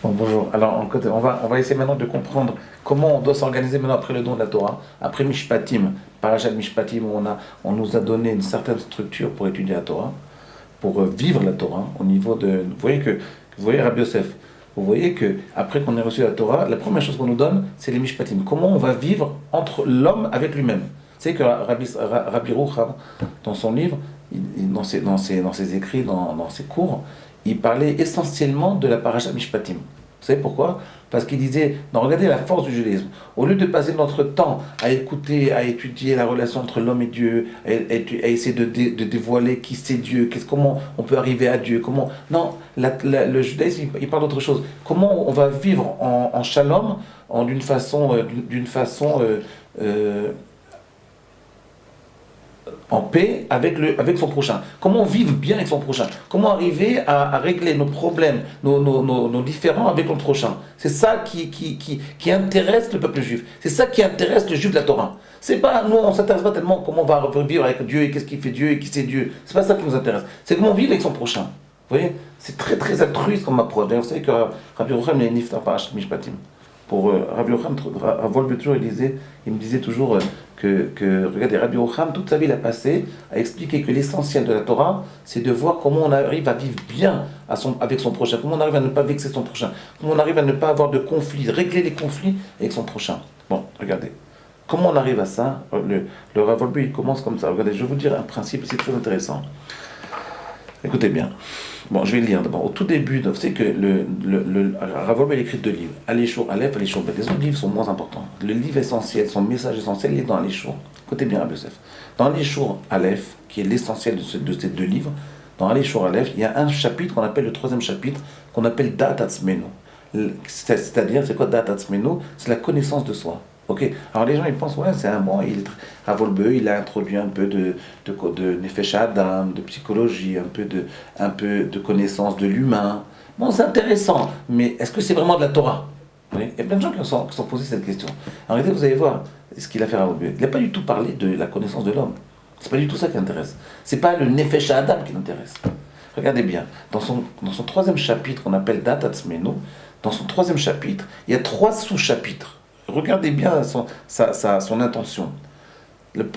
Bon, bonjour. Alors, on va essayer maintenant de comprendre comment on doit s'organiser maintenant après le don de la Torah, après Mishpatim, Parashat Mishpatim, où on nous a donné une certaine structure pour étudier la Torah, pour vivre la Torah, au niveau de... Vous voyez Rabbi Yosef, vous voyez que après qu'on ait reçu la Torah, la première chose qu'on nous donne, c'est les Mishpatim. Comment on va vivre entre l'homme avec lui-même. Vous savez que Rabbi Rucham, dans son livre, dans ses écrits, dans ses cours, il parlait essentiellement de la Parashat Mishpatim. Vous savez pourquoi? Parce qu'il disait, non, regardez la force du judaïsme. Au lieu de passer notre temps à écouter, à étudier la relation entre l'homme et Dieu, à essayer de dévoiler qui c'est Dieu, comment on peut arriver à Dieu, comment... Non, le judaïsme, il parle d'autre chose. Comment on va vivre en shalom, d'une façon en paix avec son prochain. Comment vivre bien avec son prochain. Comment arriver à régler nos problèmes, nos différends avec notre prochain. C'est ça qui intéresse le peuple juif. C'est ça qui intéresse le juif de la Torah. C'est pas, nous, on ne s'intéresse pas tellement comment on va vivre avec Dieu et qu'est-ce qui fait Dieu et qui c'est Dieu. C'est pas ça qui nous intéresse. C'est comment vivre avec son prochain. Vous voyez? C'est très très altruiste comme approche. D'ailleurs, vous savez que Rabbi Yochanan est niftar parashat Mishpatim. Pour Rabbi Yochanan, à Volbetur, il me disait toujours regardez, Rabbi Yochanan, toute sa vie, il a passé à expliquer que l'essentiel de la Torah, c'est de voir comment on arrive à vivre bien avec son prochain, comment on arrive à ne pas vexer son prochain, comment on arrive à ne pas avoir de conflits, régler les conflits avec son prochain. Bon, regardez. Comment on arrive à ça? Le Rav Wolbe, il commence comme ça. Regardez, je vais vous dire un principe, c'est très intéressant. Écoutez bien. Bon, je vais le lire d'abord. Au tout début, vous savez que le Rav Wolbe, il écrit 2 livres. Aléchour Aleph, Aléchour Bet. Les autres livres sont moins importants. Le livre essentiel, son message essentiel, il est dans Aléchour. Écoutez bien, Rabbi Yosef. Dans Aléchour Aleph, qui est l'essentiel de ces 2 livres, dans Aléchour Aleph, il y a un chapitre qu'on appelle le 3e chapitre, qu'on appelle Da'at Atzmenu. C'est-à-dire, c'est quoi Da'at Atzmenu? C'est la connaissance de soi. Ok, alors les gens ils pensent, ouais, c'est un bon, Rav Wolbe, il a introduit un peu de Nefesh Adam, de psychologie, un peu de connaissance de l'humain. Bon, c'est intéressant, mais est-ce que c'est vraiment de la Torah? Oui, il y a plein de gens qui sont posés cette question. En réalité, vous allez voir ce qu'il a fait Rav Wolbe. Il n'a pas du tout parlé de la connaissance de l'homme. C'est pas du tout ça qui intéresse. C'est pas le Nefesh Adam qui l'intéresse. Regardez bien, dans son 3e chapitre qu'on appelle Da'at Atzmenu, dans son 3e chapitre, il y a 3 sous-chapitres. Regardez bien son intention.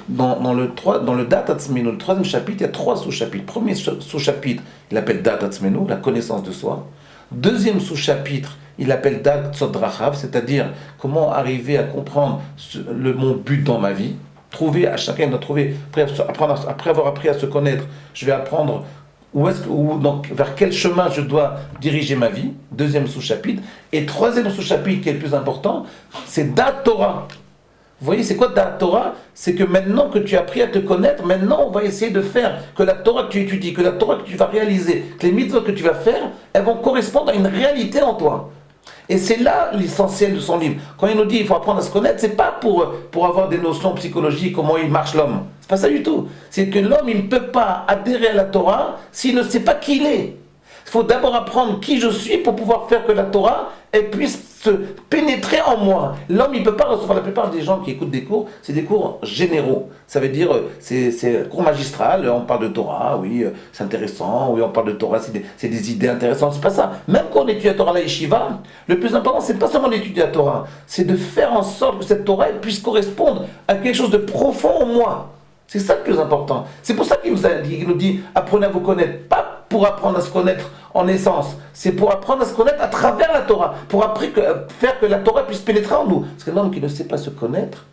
Dans le Da'at Atzmenu, le 3e chapitre, il y a 3 sous-chapitres. Premier sous-chapitre, il appelle Da'at Atzmenu, la connaissance de soi. 2e sous-chapitre, il appelle Da'at Sod Rachav, c'est-à-dire comment arriver à comprendre mon but dans ma vie. Chacun doit trouver, après avoir appris à se connaître, je vais apprendre vers quel chemin je dois diriger ma vie, 2e sous-chapitre, et 3e sous-chapitre qui est le plus important, c'est Da'at Torah. Vous voyez, c'est quoi Da'at Torah? C'est que maintenant que tu as appris à te connaître, maintenant on va essayer de faire que la Torah que tu étudies, que la Torah que tu vas réaliser, que les mitzvot que tu vas faire, elles vont correspondre à une réalité en toi. Et c'est là l'essentiel de son livre. Quand il nous dit qu'il faut apprendre à se connaître, c'est pas pour avoir des notions psychologiques, comment il marche l'homme. C'est pas ça du tout. C'est que l'homme, il ne peut pas adhérer à la Torah s'il ne sait pas qui il est. Il faut d'abord apprendre qui je suis pour pouvoir faire que la Torah elle puisse se pénétrer en moi. L'homme, il ne peut pas recevoir. La plupart des gens qui écoutent des cours, c'est des cours généraux. Ça veut dire, c'est un cours magistral, on parle de Torah, oui, c'est intéressant, oui, on parle de Torah, c'est des idées intéressantes. C'est pas ça. Même quand on étudie la Torah à la yeshiva, le plus important, c'est pas seulement d'étudier la Torah, c'est de faire en sorte que cette Torah elle puisse correspondre à quelque chose de profond en moi. C'est ça le plus important. C'est pour ça qu'il nous dit, apprenez à vous connaître. Pas pour apprendre à se connaître en essence. C'est pour apprendre à se connaître à travers la Torah. Pour faire que la Torah puisse pénétrer en nous. Parce qu'un homme qui ne sait pas se connaître,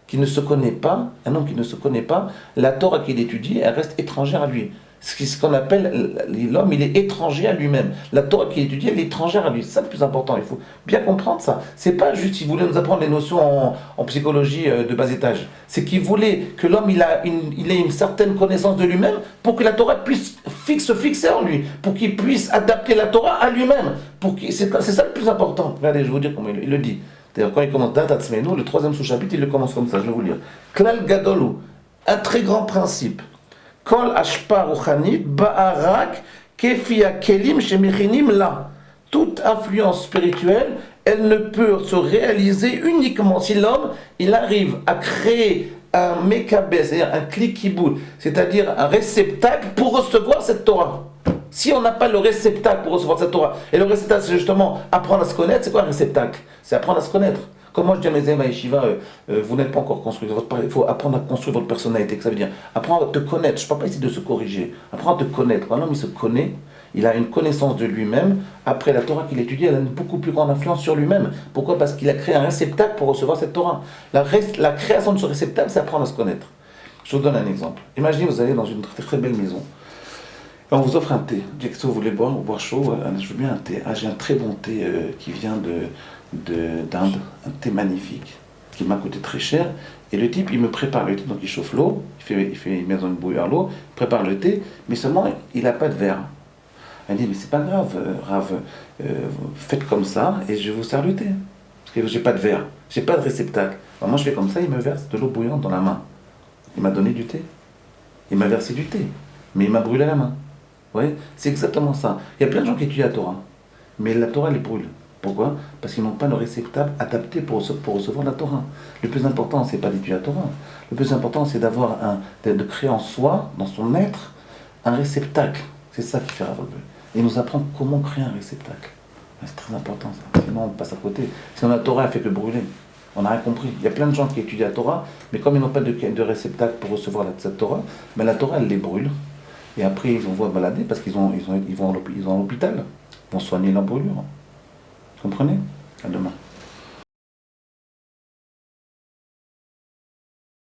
qui ne se connaît pas, la Torah qu'il étudie, elle reste étrangère à lui. Ce qu'on appelle l'homme, il est étranger à lui-même. La Torah qu'il étudie, elle est étrangère à lui. C'est ça le plus important. Il faut bien comprendre ça. C'est pas juste qu'il voulait nous apprendre les notions en psychologie de bas étage. C'est qu'il voulait que l'homme il ait une certaine connaissance de lui-même pour que la Torah puisse se fixer en lui, pour qu'il puisse adapter la Torah à lui-même. C'est ça le plus important. Regardez, je vais vous dire comment il le dit. D'ailleurs, quand il commence Da'at Atzmenu, le 3e sous-chapitre, il le commence comme ça. Je vais vous lire. Klal Gadolu, un très grand principe. Kol ashpa ruchanit ba'arak kefi hakelim shemichinim la. Toute influence spirituelle, elle ne peut se réaliser uniquement si l'homme, il arrive à créer un mekabé, c'est-à-dire un klikiboul, c'est-à-dire un réceptacle pour recevoir cette Torah. Si on n'a pas le réceptacle pour recevoir cette Torah, et le réceptacle c'est justement apprendre à se connaître, c'est quoi un réceptacle? C'est apprendre à se connaître. Comme moi je dis à mes élèves à Yeshiva, vous n'êtes pas encore construit, il faut apprendre à construire votre personnalité, que ça veut dire apprendre à te connaître. Je ne parle pas ici de se corriger, apprendre à te connaître. Quand un homme il se connaît, il a une connaissance de lui-même. Après la Torah qu'il étudie, elle a une beaucoup plus grande influence sur lui-même. Pourquoi? Parce qu'il a créé un réceptacle pour recevoir cette Torah. La création de ce réceptacle, c'est apprendre à se connaître. Je vous donne un exemple. Imaginez vous allez dans une très, très belle maison. Et on vous offre un thé. Je dis que si vous voulez boire chaud, je veux bien un thé. Ah, j'ai un très bon thé qui vient d'Inde, un thé magnifique, qui m'a coûté très cher. Et le type, il me prépare le thé, donc il chauffe l'eau, il met dans une bouilloire l'eau, il prépare le thé, mais seulement il n'a pas de verre. Elle dit, mais c'est pas grave, Rav, faites comme ça et je vous sers le thé. Parce que j'ai pas de verre, j'ai pas de réceptacle. Alors moi je fais comme ça, il me verse de l'eau bouillante dans la main. Il m'a donné du thé. Il m'a versé du thé, mais il m'a brûlé la main. Vous voyez, c'est exactement ça. Il y a plein de gens qui étudient la Torah, mais la Torah les brûle. Pourquoi? Parce qu'ils n'ont pas le réceptacle adapté pour recevoir la Torah. Le plus important, c'est pas d'étudier la Torah. Le plus important, c'est de créer en soi, dans son être, un réceptacle. C'est ça qui fait Rav Wolbe. Et il nous apprend comment créer un réceptacle. C'est très important ça. Sinon, on passe à côté. Sinon, la Torah, elle fait que brûler. On n'a rien compris. Il y a plein de gens qui étudient la Torah, mais comme ils n'ont pas de réceptacle pour recevoir cette Torah, mais la Torah, elle les brûle. Et après, ils vont balader parce qu'ils vont à l'hôpital. Ils vont soigner leur brûlure. Vous comprenez? À demain.